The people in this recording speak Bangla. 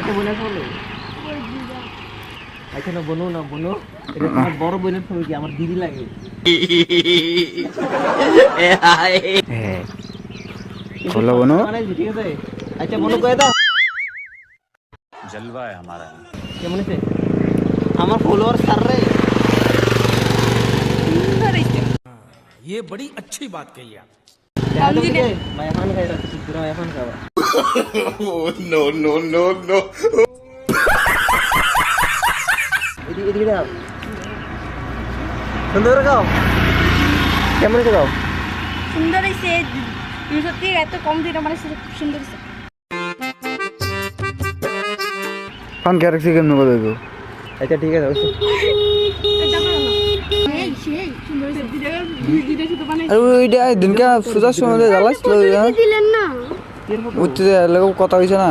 একটা বোনের ফলো। আচ্ছা না বোনো না বোনো, এটা তোমার বড় বোনের ছবি কি আমার দিদি লাগে? হ্যাঁ বলো বোনো। ঠিক আছে আচ্ছা বোনো কয়ে দাও जलवा है हमारा। কেমন আছে আমার ফলোয়ার স্যার রে। ये बड़ी अच्छी बात कही आप। এখন খাই রাখছি পুরো এখন খাওয়া। No no no no. এদিকে দাও সুন্দর গাও, কেমন করে গাও? সুন্দর হয়েছে, তুমি সত্যি এত কম দিন আমার খুব সুন্দর হয়েছে। ফোন কে রাখছি কেমন করে দেবো? আচ্ছা ঠিক আছে আর ওইটা দিনকে সুজার সময় জ্বালাইছিল দিলেন না উঠতে কথা হয়েছে না।